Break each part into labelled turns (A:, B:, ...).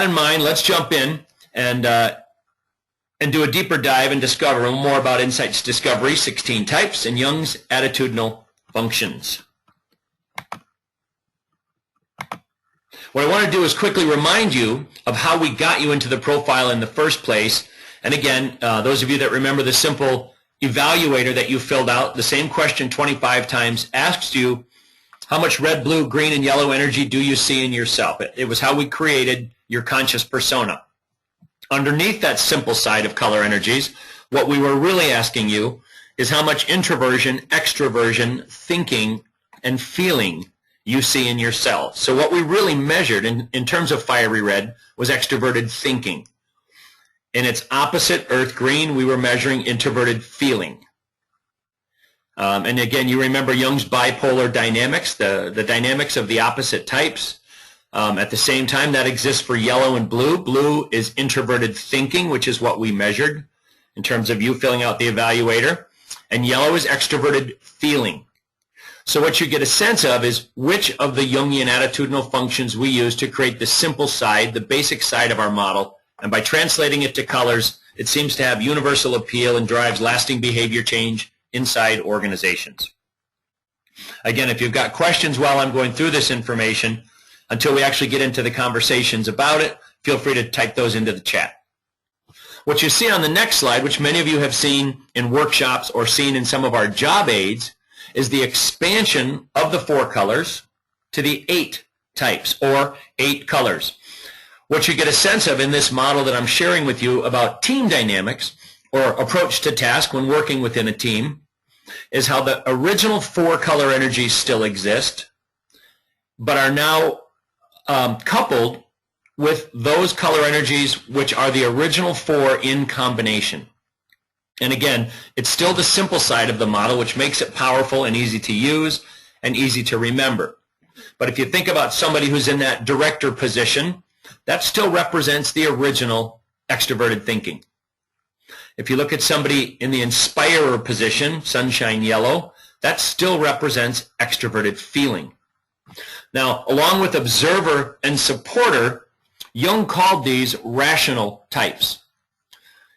A: in mind, let's jump in and do a deeper dive and discover more about Insight's Discovery, 16 Types, and Jung's Attitudinal Functions. What I want to do is quickly remind you of how we got you into the profile in the first place. And again, those of you that remember the Simple Evaluator that you filled out, the same question 25 times asks you, how much red, blue, green, and yellow energy do you see in yourself? It was how we created your conscious persona. Underneath that simple side of color energies, what we were really asking you is how much introversion, extroversion, thinking, and feeling you see in yourself. So what we really measured in terms of fiery red was extroverted thinking. In its opposite, earth green, we were measuring introverted feeling. And again, you remember Jung's bipolar dynamics, the dynamics of the opposite types. At the same time, that exists for yellow and blue. Blue is introverted thinking, which is what we measured in terms of you filling out the evaluator. And yellow is extroverted feeling. So what you get a sense of is which of the Jungian attitudinal functions we use to create the simple side, the basic side of our model. And by translating it to colors, it seems to have universal appeal and drives lasting behavior change inside organizations. Again, if you've got questions while I'm going through this information, until we actually get into the conversations about it, feel free to type those into the chat. What you see on the next slide, which many of you have seen in workshops or seen in some of our job aids, is the expansion of the 4 colors to the 8 types, or 8 colors. What you get a sense of in this model that I'm sharing with you about team dynamics, or approach to task when working within a team, is how the original 4 color energies still exist, but are now coupled with those color energies which are the original 4 in combination. And again, it's still the simple side of the model, which makes it powerful and easy to use and easy to remember. But if you think about somebody who's in that director position, that still represents the original extroverted thinking. If you look at somebody in the inspirer position, sunshine yellow, that still represents extroverted feeling. Now, along with observer and supporter, Jung called these rational types.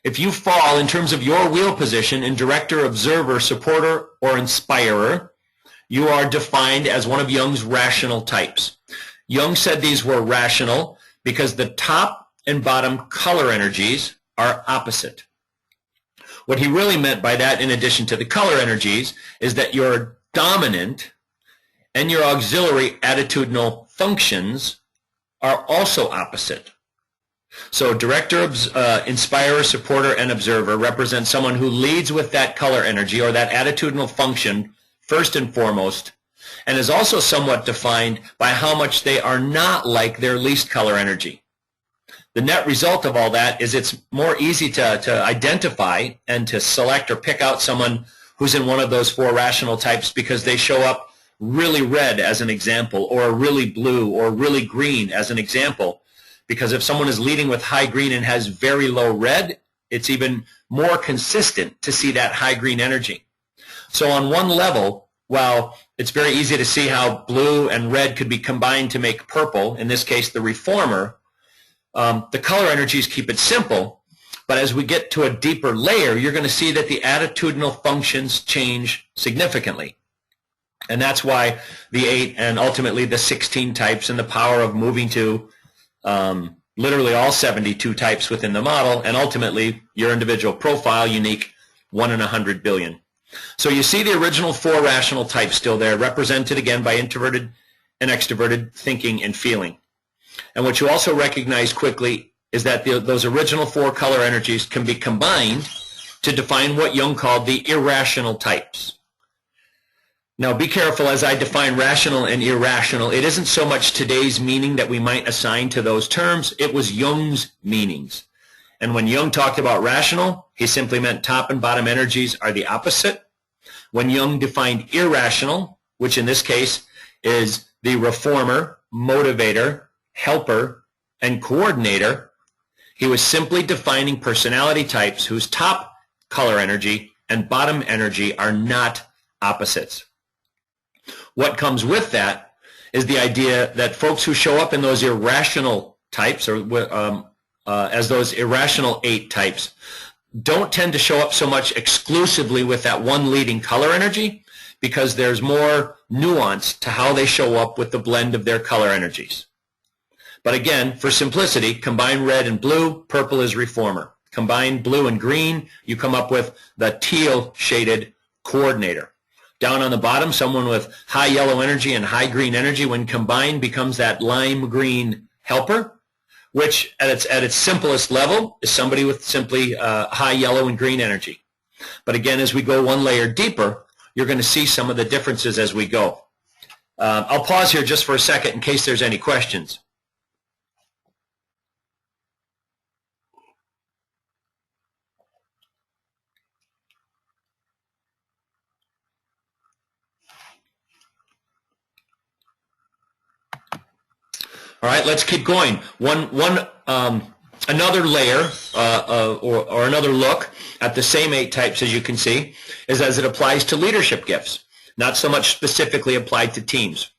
A: If you fall in terms of your wheel position in director, observer, supporter, or inspirer, you are defined as one of Jung's rational types. Jung said these were rational because the top and bottom color energies are opposite. What he really meant by that, in addition to the color energies, is that your dominant and your auxiliary attitudinal functions are also opposite. So director, inspirer, supporter, and observer represent someone who leads with that color energy or that attitudinal function first and foremost, and is also somewhat defined by how much they are not like their least color energy. The net result of all that is it's more easy to identify and to select or pick out someone who's in one of those 4 rational types because they show up really red as an example, or really blue, or really green as an example. Because if someone is leading with high green and has very low red, it's even more consistent to see that high green energy. So on one level, while it's very easy to see how blue and red could be combined to make purple, in this case the reformer, the color energies keep it simple, but as we get to a deeper layer, you're going to see that the attitudinal functions change significantly. And that's why the 8 and ultimately the 16 types and the power of moving to literally all 72 types within the model, and ultimately your individual profile, unique, 1 in 100 billion. So you see the original 4 rational types still there, represented again by introverted and extroverted thinking and feeling. And what you also recognize quickly is that those original 4 color energies can be combined to define what Jung called the irrational types. Now be careful as I define rational and irrational. It isn't so much today's meaning that we might assign to those terms. It was Jung's meanings. And when Jung talked about rational, he simply meant top and bottom energies are the opposite. When Jung defined irrational, which in this case is the reformer, motivator, helper, and coordinator, he was simply defining personality types whose top color energy and bottom energy are not opposites. What comes with that is the idea that folks who show up in those irrational types, or as those irrational 8 types, don't tend to show up so much exclusively with that one leading color energy, because there's more nuance to how they show up with the blend of their color energies. But again, for simplicity, combine red and blue, purple is reformer. Combine blue and green, you come up with the teal shaded coordinator. Down on the bottom, someone with high yellow energy and high green energy, when combined, becomes that lime green helper, which at its simplest level is somebody with simply high yellow and green energy. But again, as we go one layer deeper, you're going to see some of the differences as we go. I'll pause here just for a second in case there's any questions. All right, let's keep going. Another layer or another look at the same 8 types, as you can see, is as it applies to leadership gifts, not so much specifically applied to teams.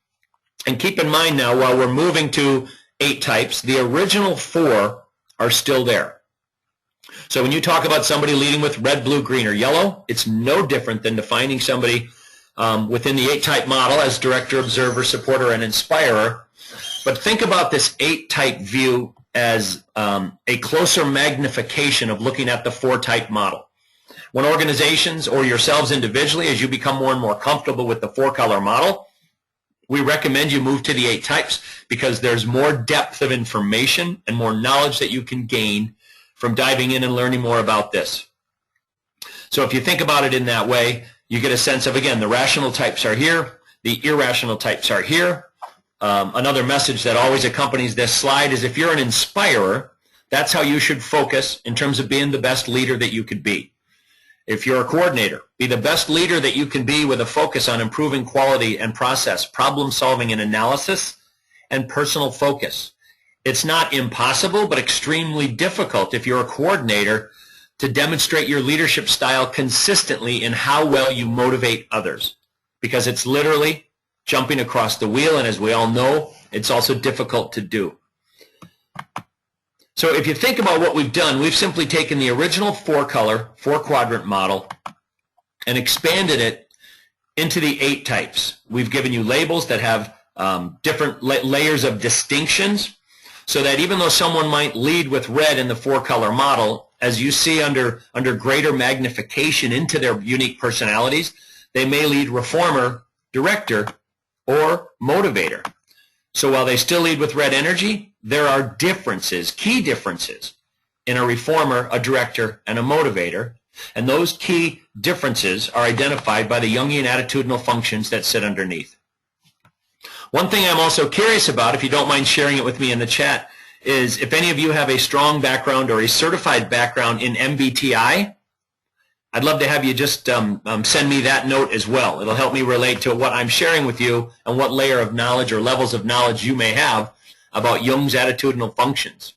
A: And keep in mind now, while we're moving to 8 types, the original 4 are still there. So when you talk about somebody leading with red, blue, green, or yellow, it's no different than defining somebody within the 8-type model as director, observer, supporter, and inspirer. But think about this 8-type view as a closer magnification of looking at the 4-type model. When organizations or yourselves individually, as you become more and more comfortable with the 4-color model, we recommend you move to the 8 types, because there's more depth of information and more knowledge that you can gain from diving in and learning more about this. So if you think about it in that way, you get a sense of, again, the rational types are here, the irrational types are here. Another message that always accompanies this slide is, if you're an inspirer, that's how you should focus in terms of being the best leader that you could be. If you're a coordinator, be the best leader that you can be with a focus on improving quality and process, problem solving and analysis, and personal focus. It's not impossible, but extremely difficult if you're a coordinator to demonstrate your leadership style consistently in how well you motivate others, because it's literally jumping across the wheel, and as we all know, it's also difficult to do. So if you think about what we've done, we've simply taken the original 4-color, 4-quadrant model and expanded it into the 8 types. We've given you labels that have different layers of distinctions, so that even though someone might lead with red in the 4-color model, as you see under greater magnification into their unique personalities, they may lead reformer, director, or motivator. So while they still lead with red energy, there are differences, key differences, in a reformer, a director, and a motivator. And those key differences are identified by the Jungian attitudinal functions that sit underneath. One thing I'm also curious about, if you don't mind sharing it with me in the chat, is if any of you have a strong background or a certified background in MBTI, I'd love to have you just send me that note as well. It'll help me relate to what I'm sharing with you and what layer of knowledge or levels of knowledge you may have about Jung's attitudinal functions.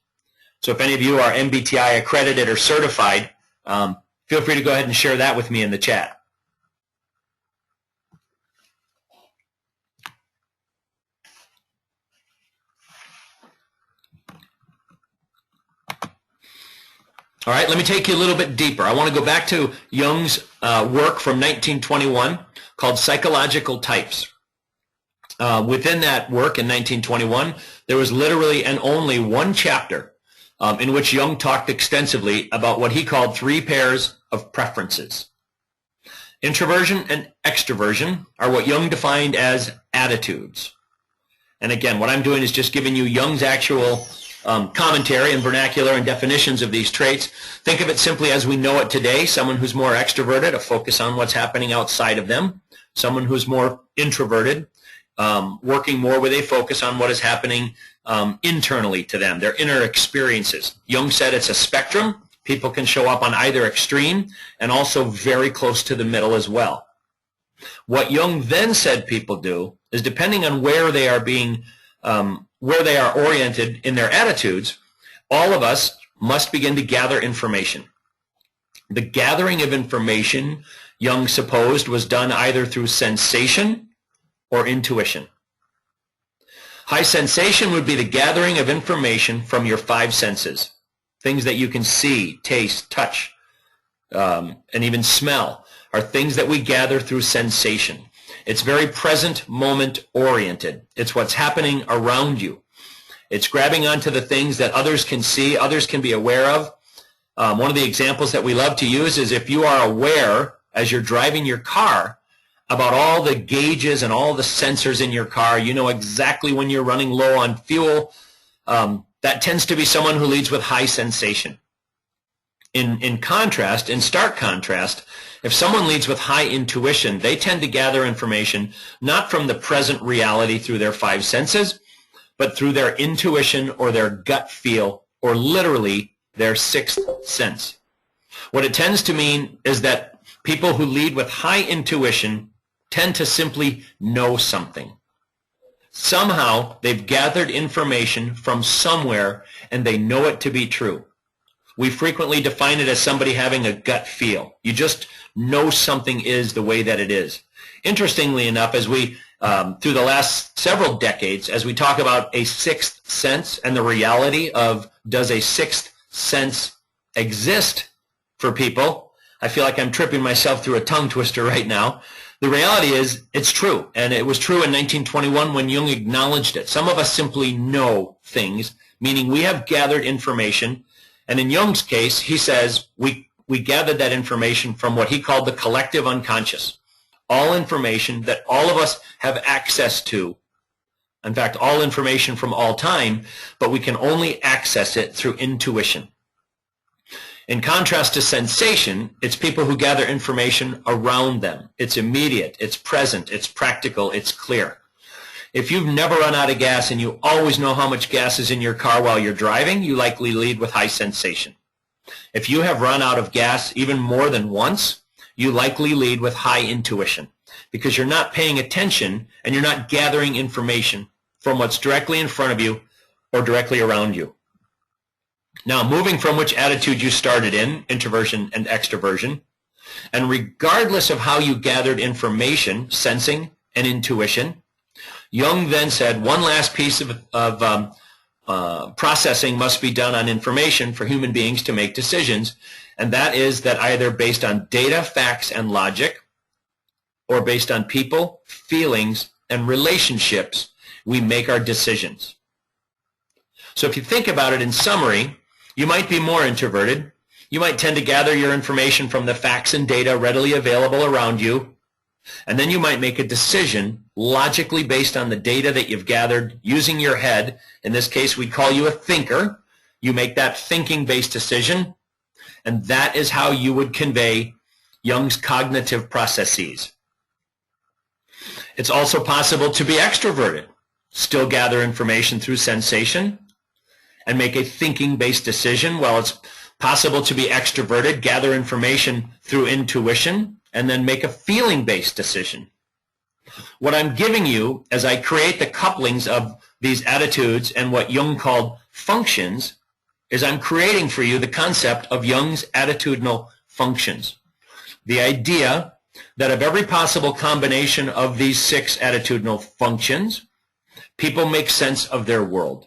A: So if any of you are MBTI accredited or certified, feel free to go ahead and share that with me in the chat. All right, let me take you a little bit deeper. I want to go back to Jung's work from 1921 called Psychological Types. Within that work in 1921, there was literally and only one chapter in which Jung talked extensively about what he called 3 pairs of preferences. Introversion and extroversion are what Jung defined as attitudes. And again, what I'm doing is just giving you Jung's actual commentary and vernacular and definitions of these traits. Think of it simply as we know it today. Someone who's more extroverted, a focus on what's happening outside of them. Someone who's more introverted, working more with a focus on what is happening internally to them, their inner experiences. Jung said it's a spectrum. People can show up on either extreme and also very close to the middle as well. What Jung then said people do is, depending on where they are being where they are oriented in their attitudes, all of us must begin to gather information. The gathering of information, Jung supposed, was done either through sensation or intuition. High sensation would be the gathering of information from your five senses. Things that you can see, taste, touch, and even smell are things that we gather through sensation. It's very present moment oriented. It's what's happening around you. It's grabbing onto the things that others can see, others can be aware of. One of the examples that we love to use is if you are aware as you're driving your car about all the gauges and all the sensors in your car, you know exactly when you're running low on fuel. That tends to be someone who leads with high sensation. In contrast, in stark contrast, if someone leads with high intuition, they tend to gather information not from the present reality through their five senses, but through their intuition or their gut feel, or literally their sixth sense. What it tends to mean is that people who lead with high intuition tend to simply know something. Somehow they've gathered information from somewhere and they know it to be true. We frequently define it as somebody having a gut feel. You just know something is the way that it is. Interestingly enough, as we, through the last several decades, as we talk about a sixth sense and the reality of does a sixth sense exist for people, I feel like I'm tripping myself through a tongue twister right now. The reality is it's true, and it was true in 1921 when Jung acknowledged it. Some of us simply know things, meaning we have gathered information, and in Jung's case, he says we gathered that information from what he called the collective unconscious. All information that all of us have access to, in fact, all information from all time, but we can only access it through intuition. In contrast to sensation, it's people who gather information around them. It's immediate, it's present, it's practical, it's clear. If you've never run out of gas and you always know how much gas is in your car while you're driving, you likely lead with high sensation. If you have run out of gas even more than once, you likely lead with high intuition because you're not paying attention and you're not gathering information from what's directly in front of you or directly around you. Now, moving from which attitude you started in, introversion and extroversion, and regardless of how you gathered information, sensing and intuition, Jung then said one last piece of processing must be done on information for human beings to make decisions, and that is that either based on data, facts, and logic, or based on people, feelings, and relationships, we make our decisions. So if you think about it in summary, you might be more introverted. You might tend to gather your information from the facts and data readily available around you, and then you might make a decision logically based on the data that you've gathered using your head. In this case, we'd call you a thinker. You make that thinking-based decision, and that is how you would convey Jung's cognitive processes. It's also possible to be extroverted, still gather information through sensation, and make a thinking-based decision. Well, it's possible to be extroverted, gather information through intuition, and then make a feeling-based decision. What I'm giving you as I create the couplings of these attitudes and what Jung called functions is I'm creating for you the concept of Jung's attitudinal functions. The idea that of every possible combination of these six attitudinal functions, people make sense of their world.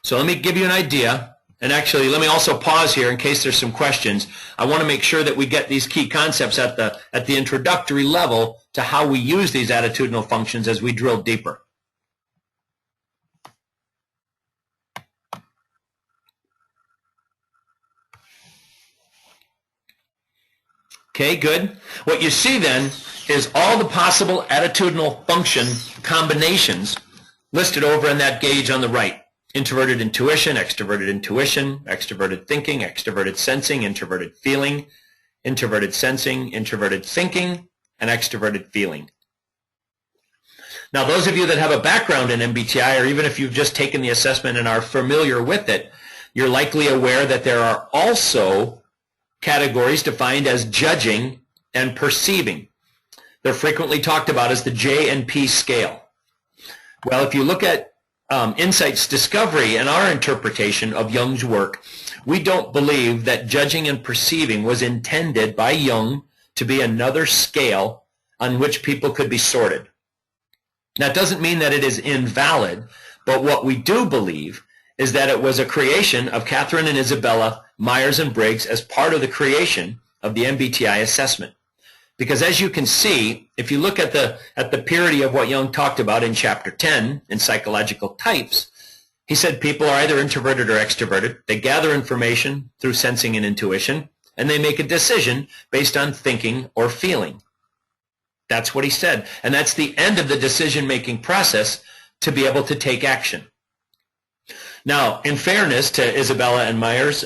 A: So let me give you an idea, and actually let me also pause here in case there's some questions. I want to make sure that we get these key concepts at the introductory level to how we use these attitudinal functions as we drill deeper. Okay, good. What you see then is all the possible attitudinal function combinations listed over in that gauge on the right. Introverted intuition, extroverted thinking, extroverted sensing, introverted feeling, introverted sensing, introverted thinking, and extroverted feeling. Now, those of you that have a background in MBTI, or even if you've just taken the assessment and are familiar with it, you're likely aware that there are also categories defined as judging and perceiving. They're frequently talked about as the J and P scale. Well, if you look at Insight's discovery and our interpretation of Jung's work, we don't believe that judging and perceiving was intended by Jung to be another scale on which people could be sorted. That doesn't mean that it is invalid, but what we do believe is that it was a creation of Catherine and Isabella Myers and Briggs as part of the creation of the MBTI assessment. Because as you can see, if you look at the purity of what Jung talked about in Chapter 10 in Psychological Types, he said people are either introverted or extroverted. They gather information through sensing and intuition, and they make a decision based on thinking or feeling. That's what he said. And that's the end of the decision-making process to be able to take action. Now, in fairness to Isabella and Myers,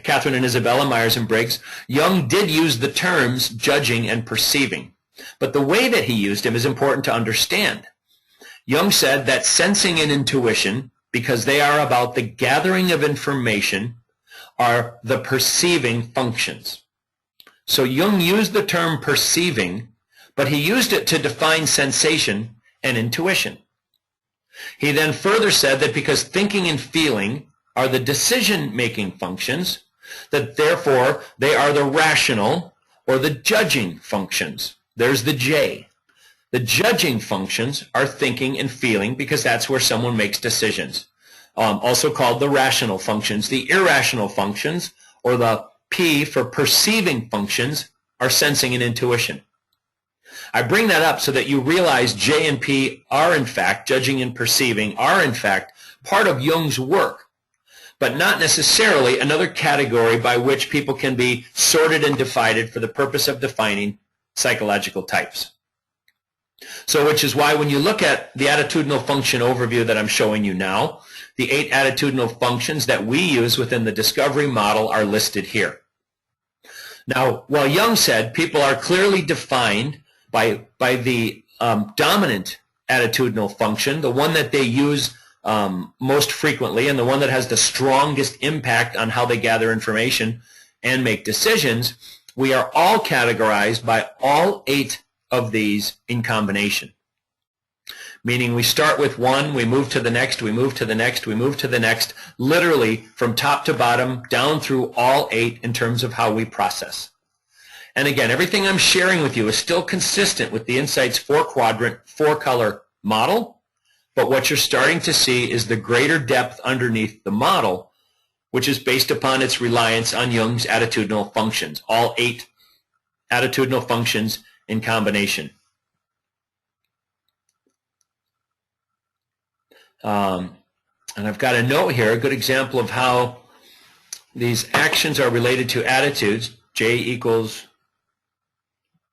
A: Catherine and Isabella Myers and Briggs, Jung did use the terms judging and perceiving. But the way that he used them is important to understand. Jung said that sensing and intuition, because they are about the gathering of information, are the perceiving functions. So Jung used the term perceiving, but he used it to define sensation and intuition. He then further said that because thinking and feeling are the decision-making functions, that therefore they are the rational or the judging functions. There's the J. The judging functions are thinking and feeling because that's where someone makes decisions. Also called the rational functions. The irrational functions, or the P for perceiving functions, are sensing and intuition. I bring that up so that you realize J and P are in fact, judging and perceiving, are in fact part of Jung's work, but not necessarily another category by which people can be sorted and divided for the purpose of defining psychological types. So which is why when you look at the attitudinal function overview that I'm showing you now, the 8 attitudinal functions that we use within the discovery model are listed here. Now, while Jung said people are clearly defined by the dominant attitudinal function, the one that they use most frequently and the one that has the strongest impact on how they gather information and make decisions, we are all categorized by all 8 of these in combination. Meaning we start with one, we move to the next, we move to the next, we move to the next, literally from top to bottom, down through all 8 in terms of how we process. And again, everything I'm sharing with you is still consistent with the Insight's 4-quadrant, 4-color model, but what you're starting to see is the greater depth underneath the model, which is based upon its reliance on Jung's attitudinal functions, all 8 attitudinal functions in combination. And I've got a note here, a good example of how these actions are related to attitudes. J equals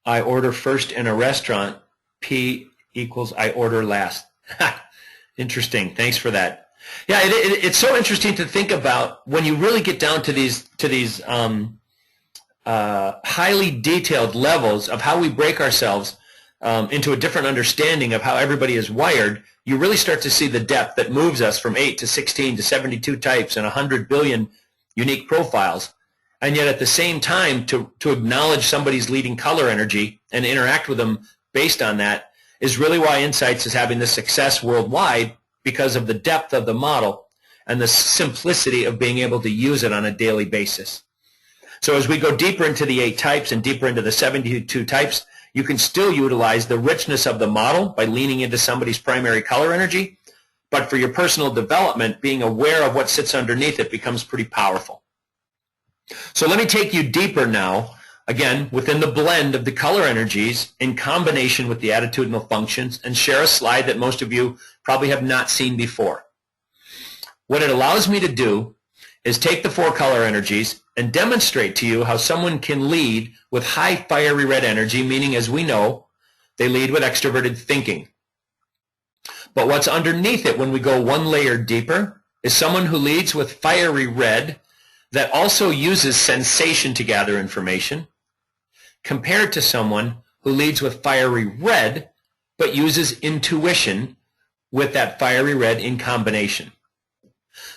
A: I order first in a restaurant. P equals I order last. Interesting. Thanks for that. Yeah, it's so interesting to think about when you really get down to these highly detailed levels of how we break ourselves into a different understanding of how everybody is wired. You really start to see the depth that moves us from 8 to 16 to 72 types and 100 billion unique profiles. And yet at the same time, to acknowledge somebody's leading color energy and interact with them based on that is really why Insights is having this success worldwide, because of the depth of the model and the simplicity of being able to use it on a daily basis. So as we go deeper into the 8 types and deeper into the 72 types, you can still utilize the richness of the model by leaning into somebody's primary color energy, but for your personal development, being aware of what sits underneath it becomes pretty powerful. So let me take you deeper now, again, within the blend of the color energies in combination with the attitudinal functions, and share a slide that most of you probably have not seen before. What it allows me to do is take the 4 color energies and demonstrate to you how someone can lead with high fiery red energy, meaning, as we know, they lead with extroverted thinking. But what's underneath it when we go one layer deeper is someone who leads with fiery red that also uses sensation to gather information, compared to someone who leads with fiery red but uses intuition with that fiery red in combination.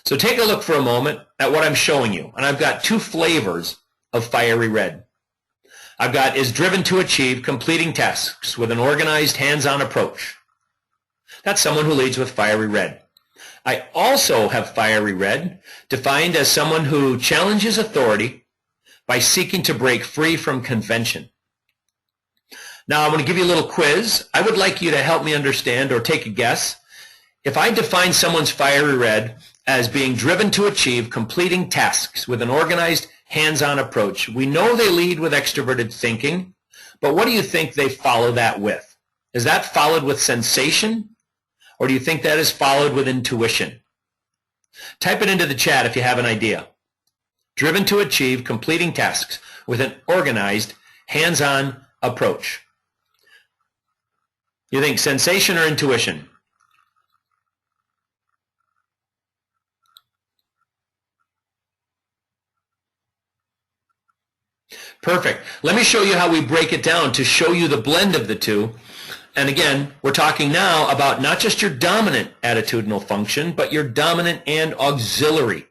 A: So take a look for a moment at what I'm showing you. And I've got 2 flavors of fiery red. I've got is driven to achieve completing tasks with an organized, hands-on approach. That's someone who leads with fiery red. I also have fiery red defined as someone who challenges authority by seeking to break free from convention. Now, I'm going to give you a little quiz. I would like you to help me understand or take a guess. If I define someone's fiery red as being driven to achieve completing tasks with an organized, hands-on approach, we know they lead with extroverted thinking, but what do you think they follow that with? Is that followed with sensation, or do you think that is followed with intuition? Type it into the chat if you have an idea. Driven to achieve completing tasks with an organized, hands-on approach. You think sensation or intuition? Perfect. Let me show you how we break it down to show you the blend of the two. And again, we're talking now about not just your dominant attitudinal function, but your dominant and auxiliary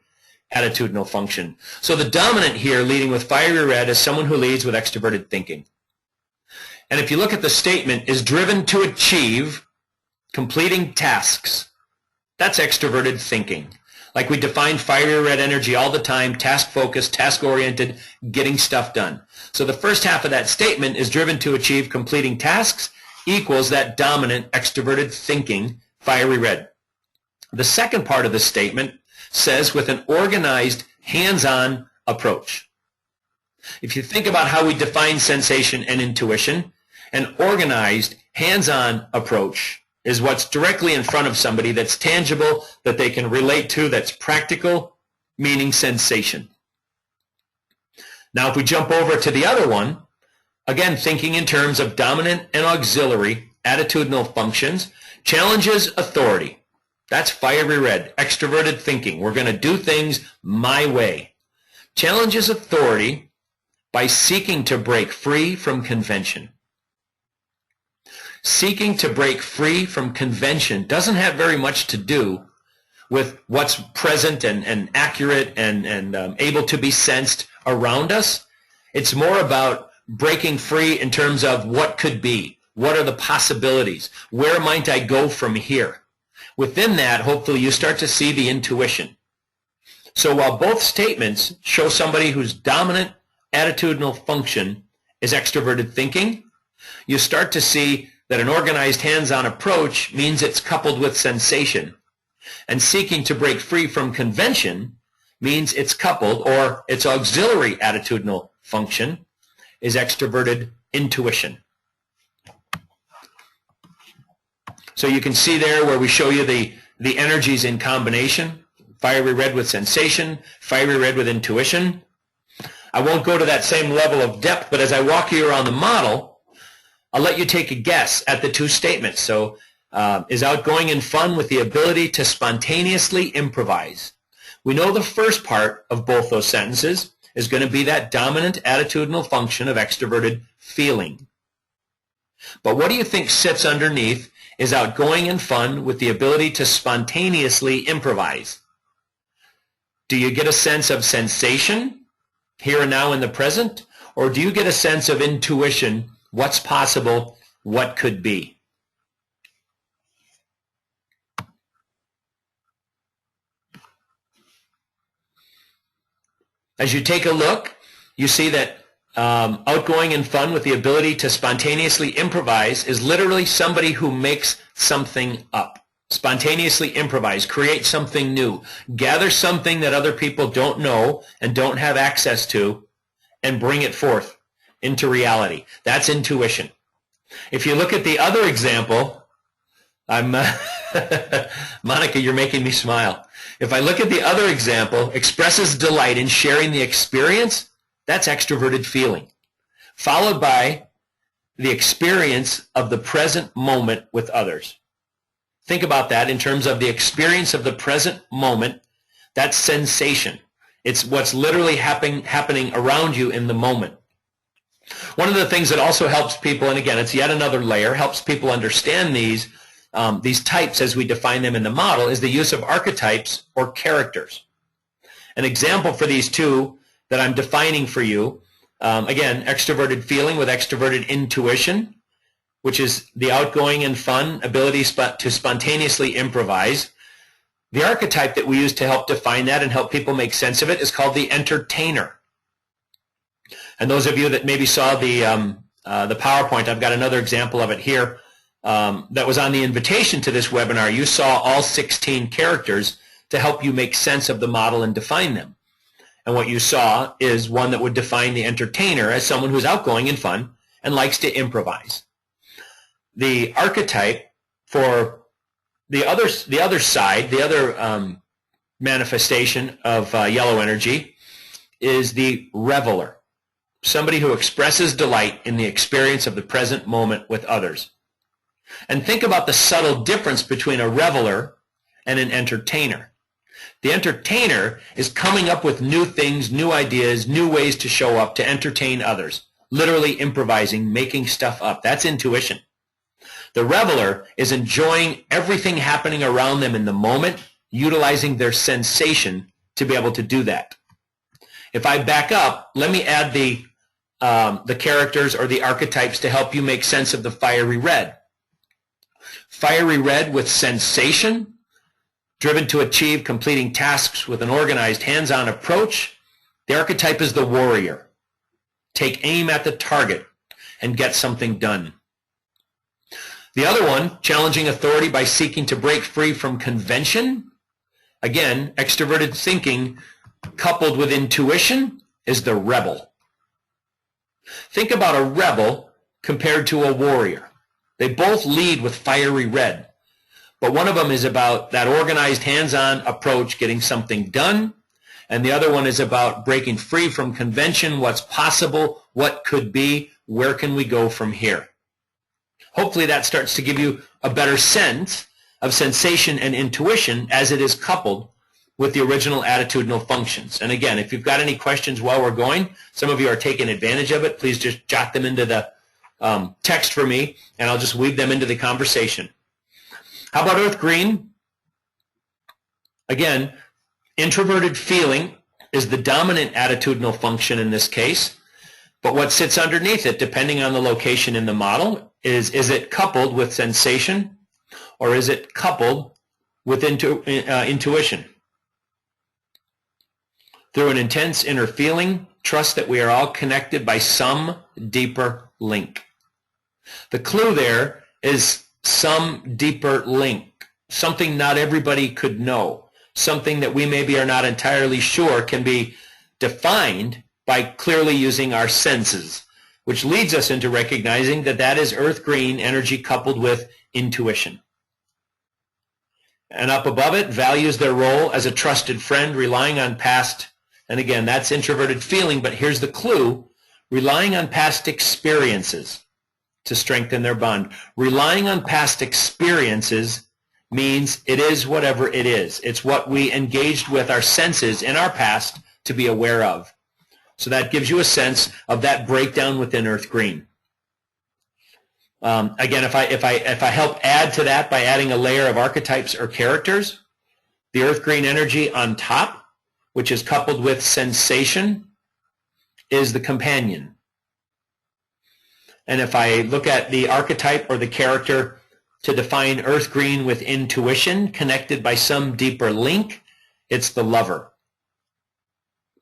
A: attitudinal function. So the dominant here, leading with fiery red, is someone who leads with extroverted thinking. And if you look at the statement, is driven to achieve completing tasks. That's extroverted thinking. Like we define fiery red energy all the time, task-focused, task-oriented, getting stuff done. So the first half of that statement is driven to achieve completing tasks equals that dominant extroverted thinking, fiery red. The second part of the statement says with an organized, hands-on approach. If you think about how we define sensation and intuition, an organized, hands-on approach is what's directly in front of somebody that's tangible, that they can relate to, that's practical, meaning sensation. Now, if we jump over to the other one, again, thinking in terms of dominant and auxiliary attitudinal functions, challenges authority. That's fiery red, extroverted thinking. We're going to do things my way. Challenges authority by seeking to break free from convention. Seeking to break free from convention doesn't have very much to do with what's present and accurate and able to be sensed around us. It's more about breaking free in terms of what could be, what are the possibilities, where might I go from here. Within that, hopefully you start to see the intuition. So while both statements show somebody whose dominant attitudinal function is extroverted thinking, you start to see that an organized hands-on approach means it's coupled with sensation. And seeking to break free from convention means it's coupled, or its auxiliary attitudinal function is extroverted intuition. So you can see there where we show you the energies in combination, fiery red with sensation, fiery red with intuition. I won't go to that same level of depth, but as I walk you around the model, I'll let you take a guess at the two statements. So, is outgoing and fun with the ability to spontaneously improvise. We know the first part of both those sentences is going to be that dominant attitudinal function of extroverted feeling. But what do you think sits underneath is outgoing and fun with the ability to spontaneously improvise? Do you get a sense of sensation here and now in the present? Or do you get a sense of intuition? What's possible? What could be? As you take a look, you see that outgoing and fun with the ability to spontaneously improvise is literally somebody who makes something up. Spontaneously improvise, create something new, gather something that other people don't know and don't have access to, and bring it forth into reality. That's intuition. If you look at the other example, Monica, you're making me smile. If I look at the other example, expresses delight in sharing the experience, that's extroverted feeling, followed by the experience of the present moment with others. Think about that in terms of the experience of the present moment. That's sensation. It's what's literally happening around you in the moment. One of the things that also helps people, and again, it's yet another layer, helps people understand these types as we define them in the model, is the use of archetypes or characters. An example for these two that I'm defining for you, again, extroverted feeling with extroverted intuition, which is the outgoing and fun ability to spontaneously improvise. The archetype that we use to help define that and help people make sense of it is called the entertainer. And those of you that maybe saw the the PowerPoint, I've got another example of it here that was on the invitation to this webinar. You saw all 16 characters to help you make sense of the model and define them. And what you saw is one that would define the entertainer as someone who's outgoing and fun and likes to improvise. The archetype for the other side, the other manifestation of yellow energy is the reveler, somebody who expresses delight in the experience of the present moment with others. And think about the subtle difference between a reveler and an entertainer. The entertainer is coming up with new things, new ideas, new ways to show up, to entertain others. Literally improvising, making stuff up. That's intuition. The reveler is enjoying everything happening around them in the moment, utilizing their sensation to be able to do that. If I back up, let me add the characters or the archetypes to help you make sense of the fiery red. Fiery red with sensation, driven to achieve completing tasks with an organized, hands-on approach. The archetype is the warrior. Take aim at the target and get something done. The other one, challenging authority by seeking to break free from convention. Again, extroverted thinking coupled with intuition is the rebel. Think about a rebel compared to a warrior. They both lead with fiery red. But one of them is about that organized, hands-on approach, getting something done, and the other one is about breaking free from convention, what's possible, what could be, where can we go from here. Hopefully that starts to give you a better sense of sensation and intuition as it is coupled with the original attitudinal functions. And again, if you've got any questions while we're going, some of you are taking advantage of it, please just jot them into the text for me, and I'll just weave them into the conversation. How about earth green? Again, introverted feeling is the dominant attitudinal function in this case, but what sits underneath it, depending on the location in the model, is it coupled with sensation or is it coupled with intuition? Through an intense inner feeling, trust that we are all connected by some deeper link. The clue there is some deeper link, something not everybody could know, something that we maybe are not entirely sure can be defined by clearly using our senses, which leads us into recognizing that that is earth green energy coupled with intuition. And up above it, values their role as a trusted friend, relying on past, and again, that's introverted feeling, but here's the clue, relying on past experiences to strengthen their bond. Relying on past experiences means it is whatever it is. It's what we engaged with our senses in our past to be aware of. So that gives you a sense of that breakdown within earth green. Again, if I help add to that by adding a layer of archetypes or characters, the earth green energy on top, which is coupled with sensation, is the companion. And if I look at the archetype or the character to define earth green with intuition, connected by some deeper link, it's the lover.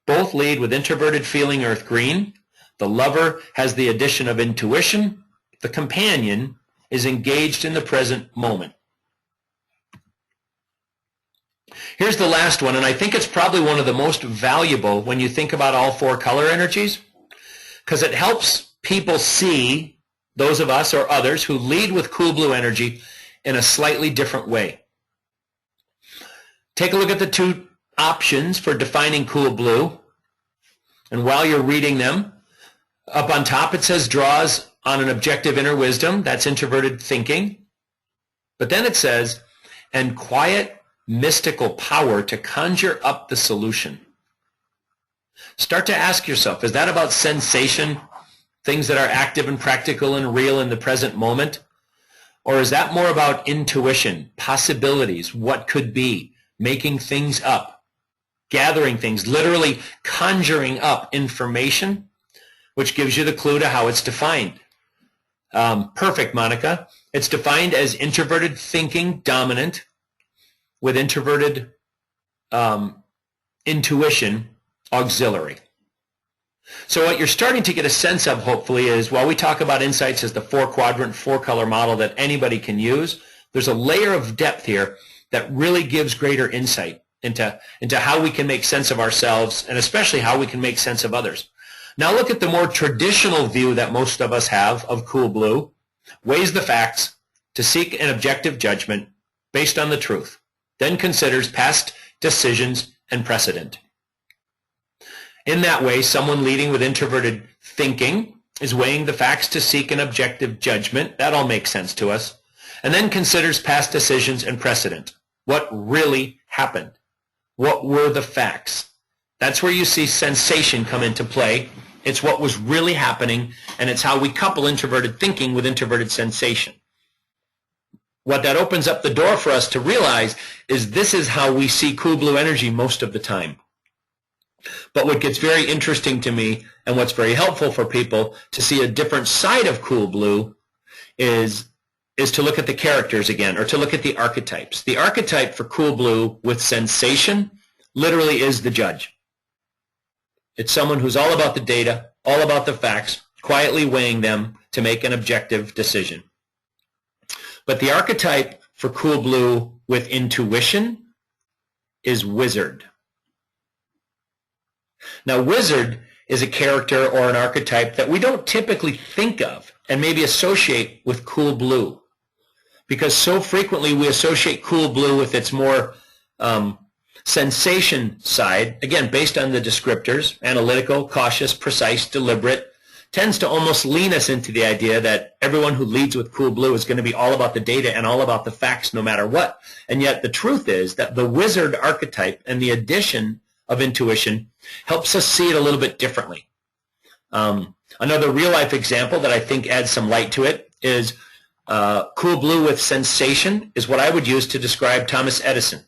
A: Both lead with introverted feeling earth green. The lover has the addition of intuition. The companion is engaged in the present moment. Here's the last one, and I think it's probably one of the most valuable when you think about all four color energies, because it helps people see, those of us or others who lead with cool blue energy, in a slightly different way. Take a look at the two options for defining cool blue, and while you're reading them, up on top it says draws on an objective inner wisdom, that's introverted thinking, but then it says, and quiet mystical power to conjure up the solution. Start to ask yourself, is that about sensation, things that are active and practical and real in the present moment? Or is that more about intuition, possibilities, what could be, making things up, gathering things, literally conjuring up information, which gives you the clue to how it's defined? Perfect, Monica. It's defined as introverted thinking dominant with introverted intuition auxiliary. So what you're starting to get a sense of, hopefully, is while we talk about insights as the 4-quadrant, 4-color model that anybody can use, there's a layer of depth here that really gives greater insight into how we can make sense of ourselves and especially how we can make sense of others. Now look at the more traditional view that most of us have of Cool Blue. Weighs the facts to seek an objective judgment based on the truth, then considers past decisions and precedent. In that way, someone leading with introverted thinking is weighing the facts to seek an objective judgment. That all makes sense to us. And then considers past decisions and precedent. What really happened? What were the facts? That's where you see sensation come into play. It's what was really happening, and it's how we couple introverted thinking with introverted sensation. What that opens up the door for us to realize is this is how we see Cool Blue energy most of the time. But what gets very interesting to me and what's very helpful for people to see a different side of Cool Blue is to look at the characters again, or to look at the archetypes. The archetype for Cool Blue with sensation literally is the judge. It's someone who's all about the data, all about the facts, quietly weighing them to make an objective decision. But the archetype for Cool Blue with intuition is wizard. Now, wizard is a character or an archetype that we don't typically think of and maybe associate with Cool Blue, because so frequently we associate Cool Blue with its more sensation side, again, based on the descriptors, analytical, cautious, precise, deliberate, tends to almost lean us into the idea that everyone who leads with Cool Blue is going to be all about the data and all about the facts no matter what. And yet the truth is that the wizard archetype and the addition of intuition helps us see it a little bit differently. Another real-life example that I think adds some light to it is Cool Blue with sensation is what I would use to describe Thomas Edison.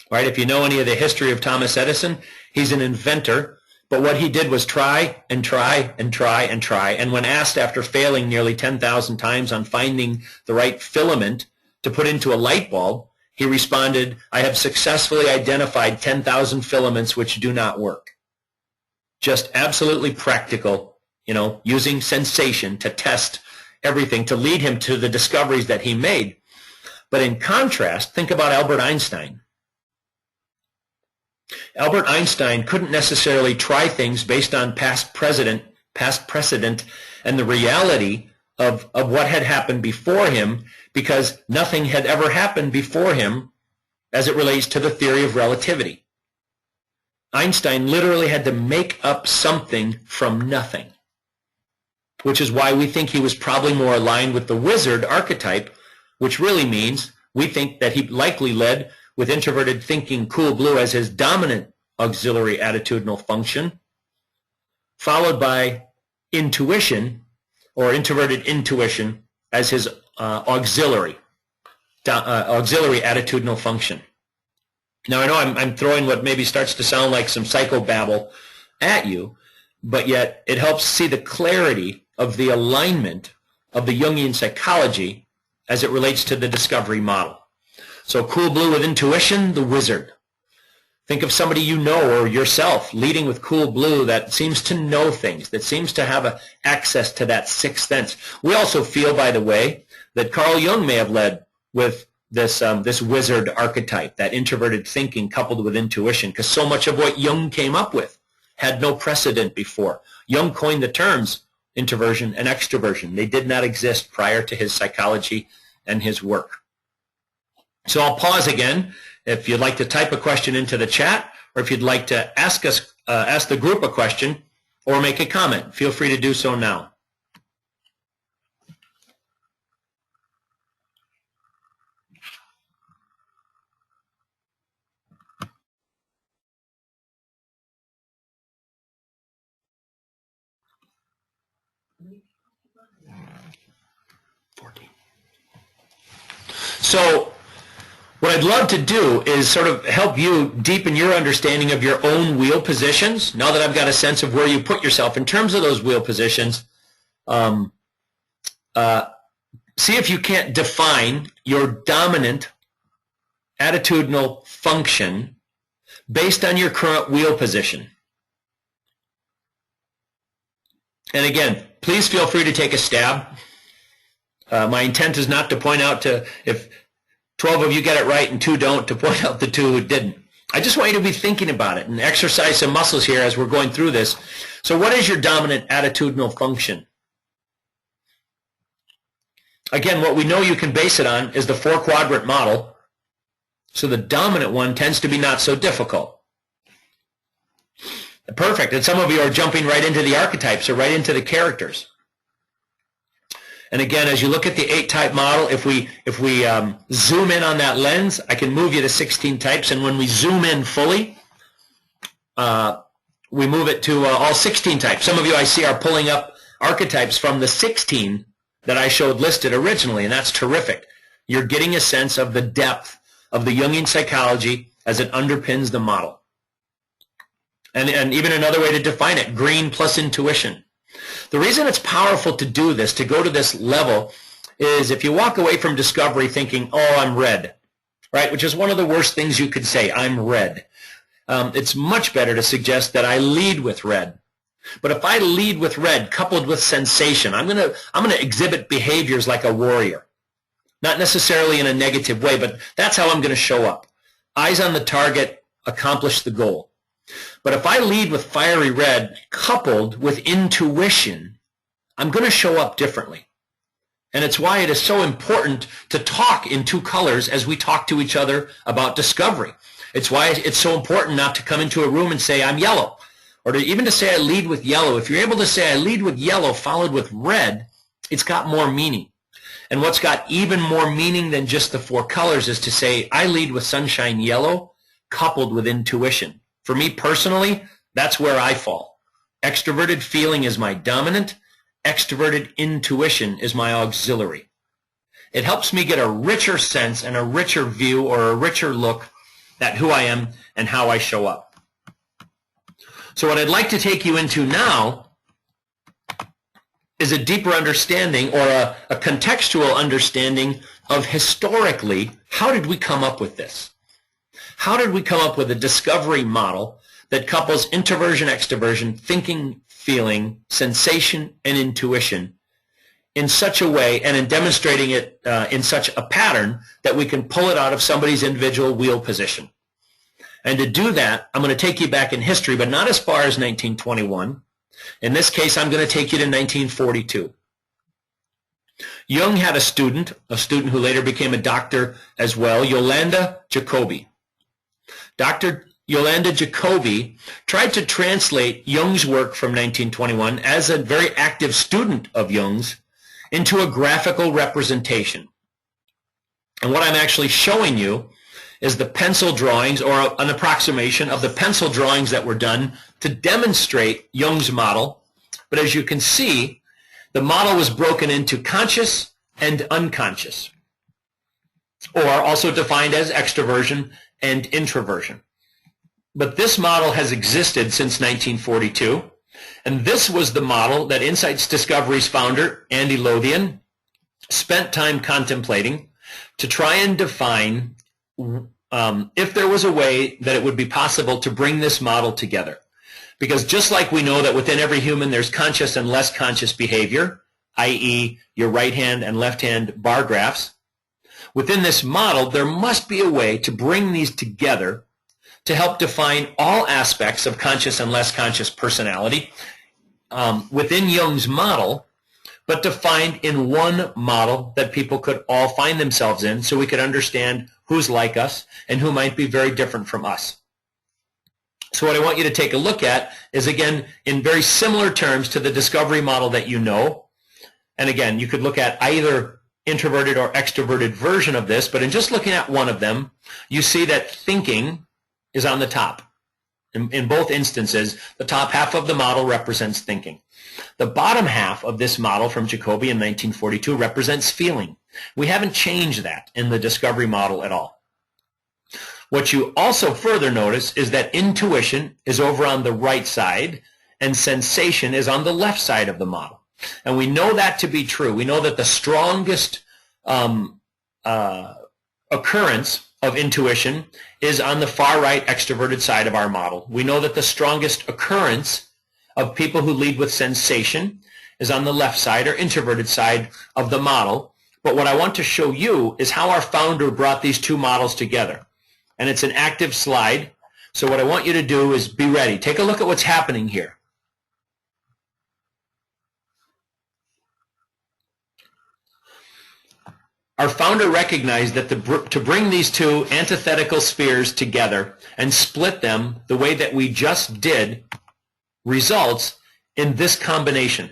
A: Right? If you know any of the history of Thomas Edison, he's an inventor, but what he did was try and try and try and try, and when asked after failing nearly 10,000 times on finding the right filament to put into a light bulb, he responded, "I have successfully identified 10,000 filaments which do not work." Just absolutely practical, using sensation to test everything, to lead him to the discoveries that he made. But in contrast, think about Albert Einstein. Albert Einstein couldn't necessarily try things based on past precedent and the reality of what had happened before him, because nothing had ever happened before him as it relates to the theory of relativity. Einstein literally had to make up something from nothing, which is why we think he was probably more aligned with the wizard archetype, which really means we think that he likely led with introverted thinking Cool Blue as his dominant auxiliary attitudinal function, followed by intuition or introverted intuition as his auxiliary attitudinal function. Now, I know I'm throwing what maybe starts to sound like some psychobabble at you, but yet it helps see the clarity of the alignment of the Jungian psychology as it relates to the discovery model. So Cool Blue with intuition, the wizard. Think of somebody you know or yourself leading with Cool Blue that seems to know things, that seems to have access to that sixth sense. We also feel, by the way, that Carl Jung may have led with this wizard archetype, that introverted thinking coupled with intuition, because so much of what Jung came up with had no precedent before. Jung coined the terms introversion and extroversion. They did not exist prior to his psychology and his work. So I'll pause again. If you'd like to type a question into the chat, or if you'd like to ask the group a question or make a comment, feel free to do so now. So what I'd love to do is sort of help you deepen your understanding of your own wheel positions. Now that I've got a sense of where you put yourself in terms of those wheel positions, see if you can't define your dominant attitudinal function based on your current wheel position. And again, please feel free to take a stab. My intent is not to point out to, if 12 of you get it right and 2 don't, to point out the 2 who didn't. I just want you to be thinking about it and exercise some muscles here as we're going through this. So what is your dominant attitudinal function? Again, what we know you can base it on is the 4-quadrant model. So the dominant one tends to be not so difficult. Perfect. And some of you are jumping right into the archetypes or right into the characters. And again, as you look at the 8-type model, if we zoom in on that lens, I can move you to 16 types. And when we zoom in fully, we move it to all 16 types. Some of you I see are pulling up archetypes from the 16 that I showed listed originally, and that's terrific. You're getting a sense of the depth of the Jungian psychology as it underpins the model. And even another way to define it, green plus intuition. The reason it's powerful to do this, to go to this level, is if you walk away from discovery thinking, oh, I'm red, right, which is one of the worst things you could say, I'm red. It's much better to suggest that I lead with red. But if I lead with red coupled with sensation, I'm gonna exhibit behaviors like a warrior. Not necessarily in a negative way, but that's how I'm going to show up. Eyes on the target, accomplish the goal. But if I lead with fiery red coupled with intuition, I'm going to show up differently. And it's why it is so important to talk in 2 colors as we talk to each other about discovery. It's why it's so important not to come into a room and say, I'm yellow. Or even to say I lead with yellow. If you're able to say I lead with yellow followed with red, it's got more meaning. And what's got even more meaning than just the 4 colors is to say I lead with sunshine yellow coupled with intuition. For me personally, that's where I fall. Extroverted feeling is my dominant. Extroverted intuition is my auxiliary. It helps me get a richer sense and a richer view or a richer look at who I am and how I show up. So what I'd like to take you into now is a deeper understanding or a contextual understanding of historically, how did we come up with this? How did we come up with a discovery model that couples introversion, extroversion, thinking, feeling, sensation, and intuition in such a way and in demonstrating it in such a pattern that we can pull it out of somebody's individual wheel position? And to do that, I'm going to take you back in history, but not as far as 1921. In this case, I'm going to take you to 1942. Jung had a student who later became a doctor as well, Yolanda Jacobi. Dr. Yolanda Jacobi tried to translate Jung's work from 1921 as a very active student of Jung's into a graphical representation. And what I'm actually showing you is the pencil drawings or an approximation of the pencil drawings that were done to demonstrate Jung's model. But as you can see, the model was broken into conscious and unconscious, or also defined as extroversion and introversion. But this model has existed since 1942, and this was the model that Insights Discovery's founder, Andy Lothian, spent time contemplating to try and define if there was a way that it would be possible to bring this model together. Because just like we know that within every human there's conscious and less conscious behavior, i.e. your right hand and left hand bar graphs, within this model there must be a way to bring these together to help define all aspects of conscious and less conscious personality within Jung's model, but defined in one model that people could all find themselves in so we could understand who's like us and who might be very different from us. So what I want you to take a look at is, again, in very similar terms to the discovery model that you know. And again, you could look at either introverted or extroverted version of this, but in just looking at one of them, you see that thinking is on the top. In both instances, the top half of the model represents thinking. The bottom half of this model from Jacobi in 1942 represents feeling. We haven't changed that in the discovery model at all. What you also further notice is that intuition is over on the right side and sensation is on the left side of the model. And we know that to be true. We know that the strongest occurrence of intuition is on the far right extroverted side of our model. We know that the strongest occurrence of people who lead with sensation is on the left side or introverted side of the model. But what I want to show you is how our founder brought these two models together. And it's an active slide. So what I want you to do is be ready. Take a look at what's happening here. Our founder recognized that to bring these two antithetical spheres together and split them the way that we just did results in this combination.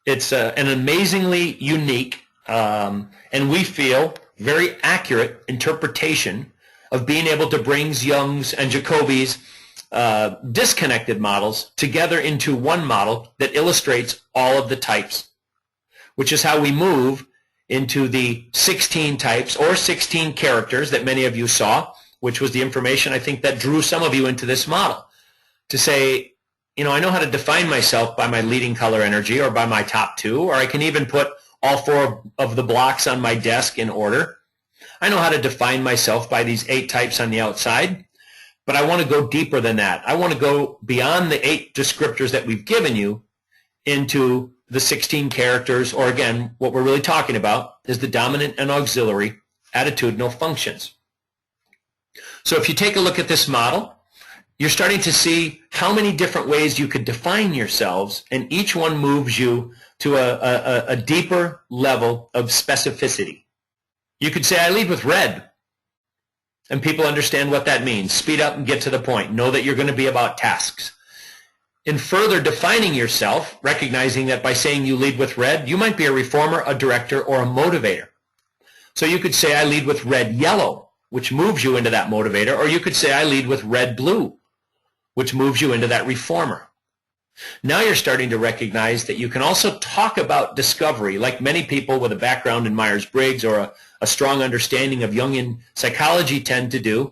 A: It's an amazingly unique and we feel very accurate interpretation of being able to bring Young's and Jacobi's disconnected models together into one model that illustrates all of the types, which is how we move into the 16 types or 16 characters that many of you saw, which was the information I think that drew some of you into this model. To say, you know, I know how to define myself by my leading color energy or by my top two, or I can even put all four of the blocks on my desk in order. I know how to define myself by these 8 types on the outside, but I want to go deeper than that. I want to go beyond the 8 descriptors that we've given you into the 16 characters, or again, what we're really talking about is the dominant and auxiliary attitudinal functions. So if you take a look at this model, you're starting to see how many different ways you could define yourselves, and each one moves you to a deeper level of specificity. You could say, I lead with red, and people understand what that means. Speed up and get to the point. Know that you're going to be about tasks. In further defining yourself, recognizing that by saying you lead with red, you might be a reformer, a director, or a motivator. So you could say, I lead with red-yellow, which moves you into that motivator, or you could say, I lead with red-blue, which moves you into that reformer. Now you're starting to recognize that you can also talk about discovery, like many people with a background in Myers-Briggs or a strong understanding of Jungian psychology tend to do.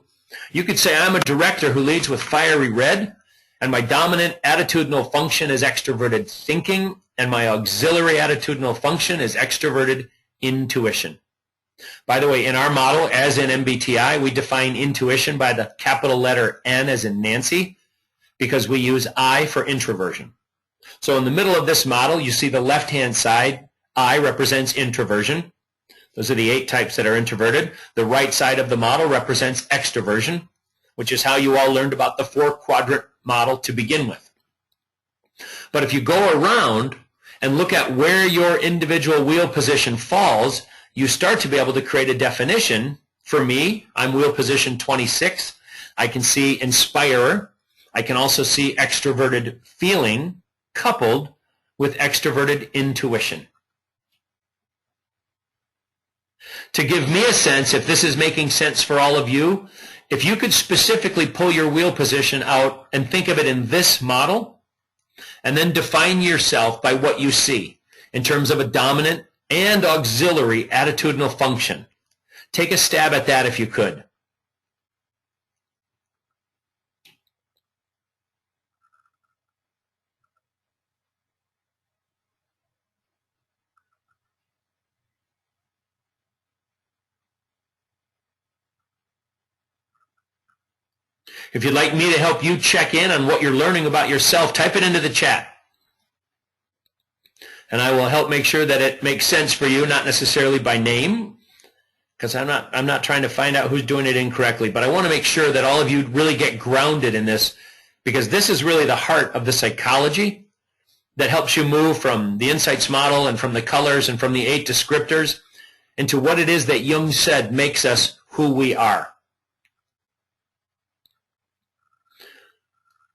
A: You could say, I'm a director who leads with fiery red, and my dominant attitudinal function is extroverted thinking, and my auxiliary attitudinal function is extroverted intuition. By the way, in our model, as in MBTI, we define intuition by the capital letter N as in Nancy, because we use I for introversion. So in the middle of this model, you see the left-hand side, I represents introversion. Those are the 8 types that are introverted. The right side of the model represents extroversion, which is how you all learned about the 4-quadrant model to begin with. But if you go around and look at where your individual wheel position falls, you start to be able to create a definition. For me, I'm wheel position 26. I can see inspirer. I can also see extroverted feeling coupled with extroverted intuition. To give me a sense, if this is making sense for all of you, if you could specifically pull your wheel position out and think of it in this model, and then define yourself by what you see in terms of a dominant and auxiliary attitudinal function. Take a stab at that if you could. If you'd like me to help you check in on what you're learning about yourself, type it into the chat. And I will help make sure that it makes sense for you, not necessarily by name, because I'm not trying to find out who's doing it incorrectly, but I want to make sure that all of you really get grounded in this, because this is really the heart of the psychology that helps you move from the insights model and from the colors and from the 8 descriptors into what it is that Jung said makes us who we are.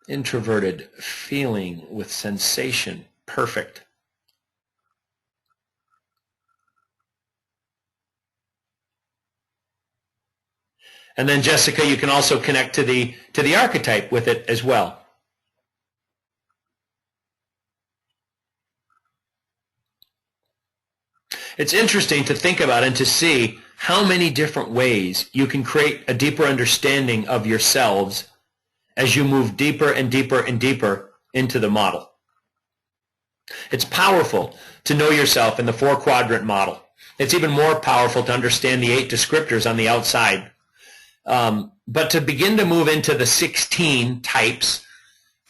A: Introverted, feeling with sensation, perfect. And then Jessica, you can also connect to the archetype with it as well. It's interesting to think about and to see how many different ways you can create a deeper understanding of yourselves as you move deeper and deeper and deeper into the model. It's powerful to know yourself in the 4-quadrant model. It's even more powerful to understand the 8 descriptors on the outside. But to begin to move into the 16 types,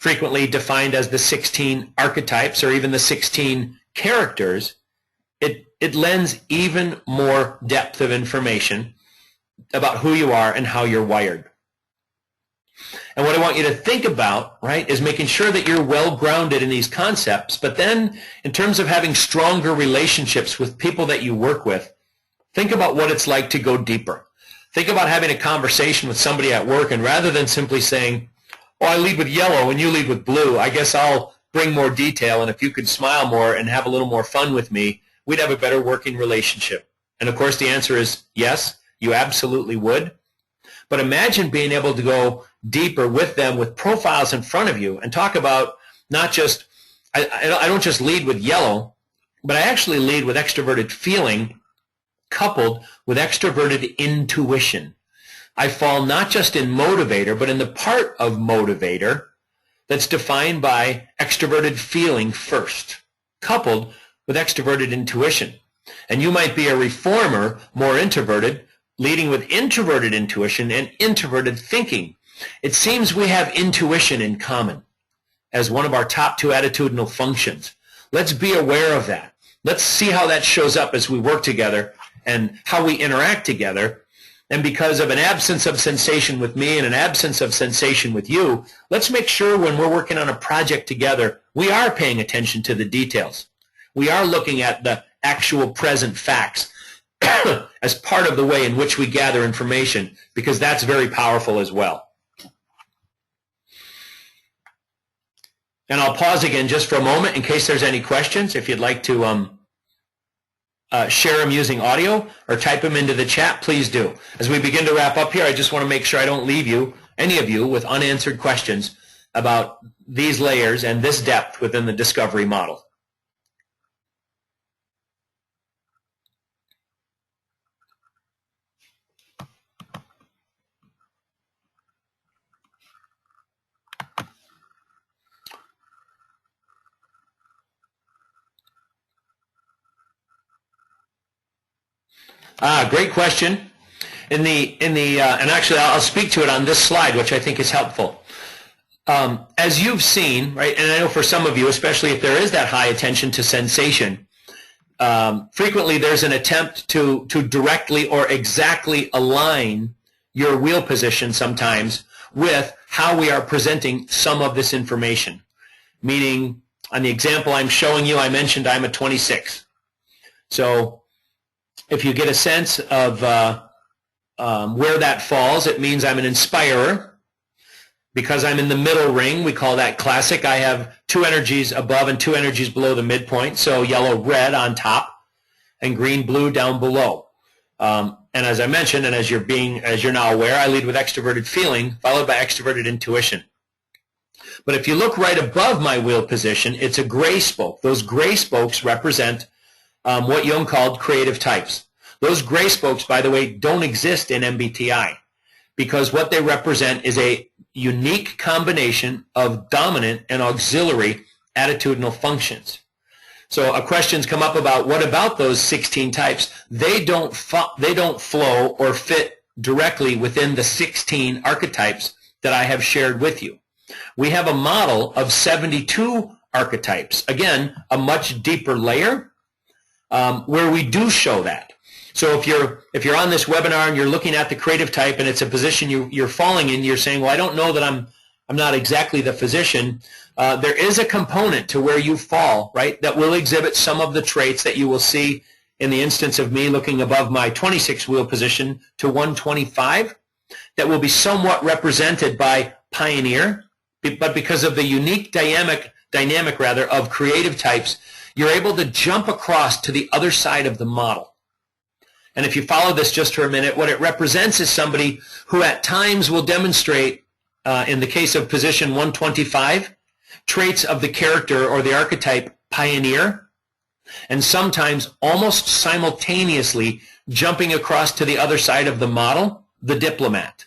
A: frequently defined as the 16 archetypes or even the 16 characters, it lends even more depth of information about who you are and how you're wired. And what I want you to think about, right, is making sure that you're well grounded in these concepts, but then in terms of having stronger relationships with people that you work with, think about what it's like to go deeper. Think about having a conversation with somebody at work, and rather than simply saying, oh, I lead with yellow and you lead with blue, I guess I'll bring more detail, and if you could smile more and have a little more fun with me, we'd have a better working relationship. And of course the answer is yes, you absolutely would. But imagine being able to go deeper with them with profiles in front of you and talk about not just, I don't just lead with yellow, but I actually lead with extroverted feeling coupled with extroverted intuition. I fall not just in motivator, but in the part of motivator that's defined by extroverted feeling first, coupled with extroverted intuition. And you might be a reformer, more introverted, leading with introverted intuition and introverted thinking. It seems we have intuition in common as one of our top 2 attitudinal functions. Let's be aware of that. Let's see how that shows up as we work together and how we interact together. And because of an absence of sensation with me and an absence of sensation with you, let's make sure when we're working on a project together, we are paying attention to the details. We are looking at the actual present facts as part of the way in which we gather information, because that's very powerful as well. And I'll pause again just for a moment in case there's any questions. If you'd like to share them using audio or type them into the chat, please do. As we begin to wrap up here, I just want to make sure I don't leave you, any of you, with unanswered questions about these layers and this depth within the discovery model. Great question. And actually I'll speak to it on this slide, which I think is helpful. As you've seen, right, and I know for some of you, especially if there is that high attention to sensation, frequently there's an attempt to directly or exactly align your wheel position sometimes with how we are presenting some of this information. Meaning, on the example I'm showing you, I mentioned I'm a 26. So if you get a sense of where that falls, it means I'm an inspirer. Because I'm in the middle ring, we call that classic. I have 2 energies above and 2 energies below the midpoint, so yellow, red on top, and green, blue down below. And as I mentioned, and as you're now aware, I lead with extroverted feeling, followed by extroverted intuition. But if you look right above my wheel position, it's a gray spoke. Those gray spokes represent what Jung called creative types. Those gray spokes, by the way, don't exist in MBTI because what they represent is a unique combination of dominant and auxiliary attitudinal functions. So a question's come up about what about those 16 types? They don't flow or fit directly within the 16 archetypes that I have shared with you. We have a model of 72 archetypes. Again, a much deeper layer where we do show that. So if you're on this webinar and you're looking at the creative type and it's a position you're falling in, you're saying, well, I don't know that I'm not exactly the physician. There is a component to where you fall, right, that will exhibit some of the traits that you will see in the instance of me looking above my 26 wheel position to 125 that will be somewhat represented by pioneer, but because of the unique dynamic of creative types, you're able to jump across to the other side of the model. And if you follow this just for a minute, what it represents is somebody who at times will demonstrate, in the case of position 125, traits of the character or the archetype pioneer, and sometimes almost simultaneously jumping across to the other side of the model, the diplomat.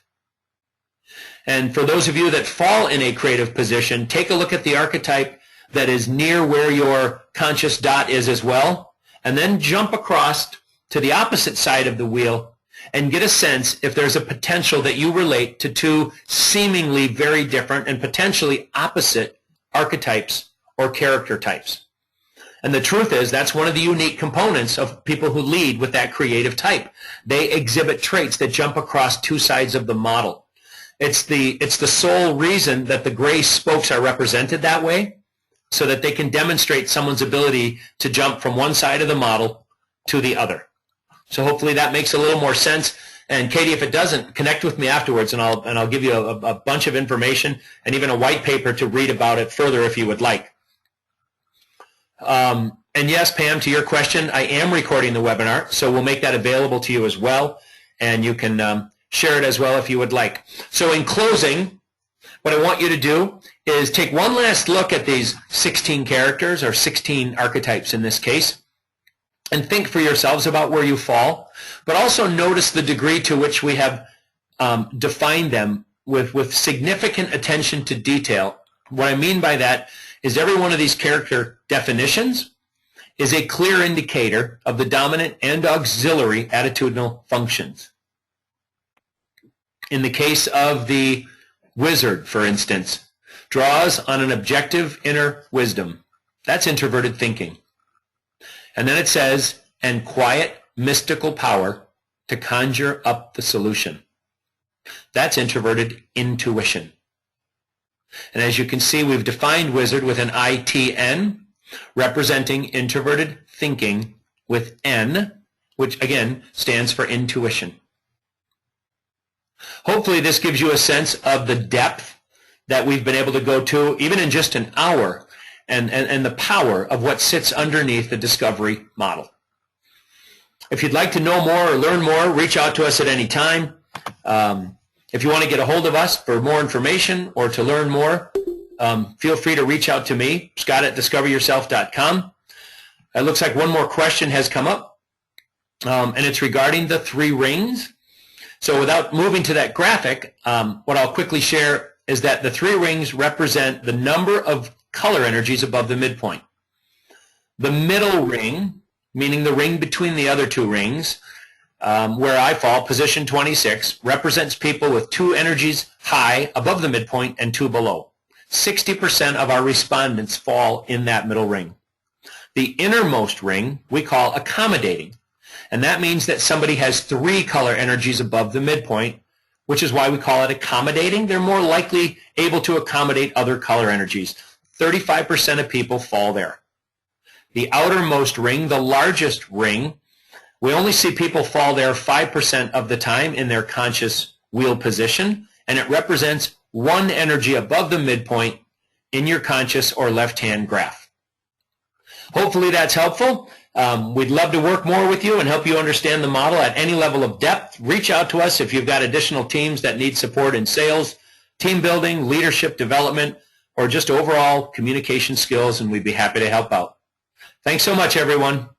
A: And for those of you that fall in a creative position, take a look at the archetype that is near where your conscious dot is as well, and then jump across to the opposite side of the wheel and get a sense if there's a potential that you relate to two seemingly very different and potentially opposite archetypes or character types. And the truth is, that's one of the unique components of people who lead with that creative type. They exhibit traits that jump across two sides of the model. It's the sole reason that the gray spokes are represented that way, so that they can demonstrate someone's ability to jump from one side of the model to the other. So hopefully that makes a little more sense. And Katie, if it doesn't, connect with me afterwards, and I'll give you a bunch of information and even a white paper to read about it further if you would like. And yes, Pam, to your question, I am recording the webinar, so we'll make that available to you as well, and you can share it as well if you would like. So in closing, what I want you to do is take one last look at these 16 characters, or 16 archetypes in this case, and think for yourselves about where you fall, but also notice the degree to which we have defined them with significant attention to detail. What I mean by that is every one of these character definitions is a clear indicator of the dominant and auxiliary attitudinal functions. In the case of the wizard, for instance, draws on an objective inner wisdom. That's introverted thinking. And then it says, and quiet mystical power to conjure up the solution. That's introverted intuition. And as you can see, we've defined wizard with an ITN, representing introverted thinking with N, which again stands for intuition. Hopefully this gives you a sense of the depth that we've been able to go to, even in just an hour, and the power of what sits underneath the discovery model. If you'd like to know more or learn more, reach out to us at any time. If you want to get a hold of us for more information or to learn more, feel free to reach out to me, scott@discoveryourself.com. It looks like one more question has come up, and it's regarding the 3 rings. So without moving to that graphic, what I'll quickly share is that the 3 rings represent the number of color energies above the midpoint. The middle ring, meaning the ring between the other 2 rings, where I fall, position 26, represents people with 2 energies high above the midpoint and 2 below. 60% of our respondents fall in that middle ring. The innermost ring we call accommodating, and that means that somebody has 3 color energies above the midpoint, which is why we call it accommodating. They're more likely able to accommodate other color energies. 35% of people fall there. The outermost ring, the largest ring, we only see people fall there 5% of the time in their conscious wheel position, and it represents 1 energy above the midpoint in your conscious or left-hand graph. Hopefully that's helpful. We'd love to work more with you and help you understand the model at any level of depth. Reach out to us if you've got additional teams that need support in sales, team building, leadership development, or just overall communication skills, and we'd be happy to help out. Thanks so much, everyone.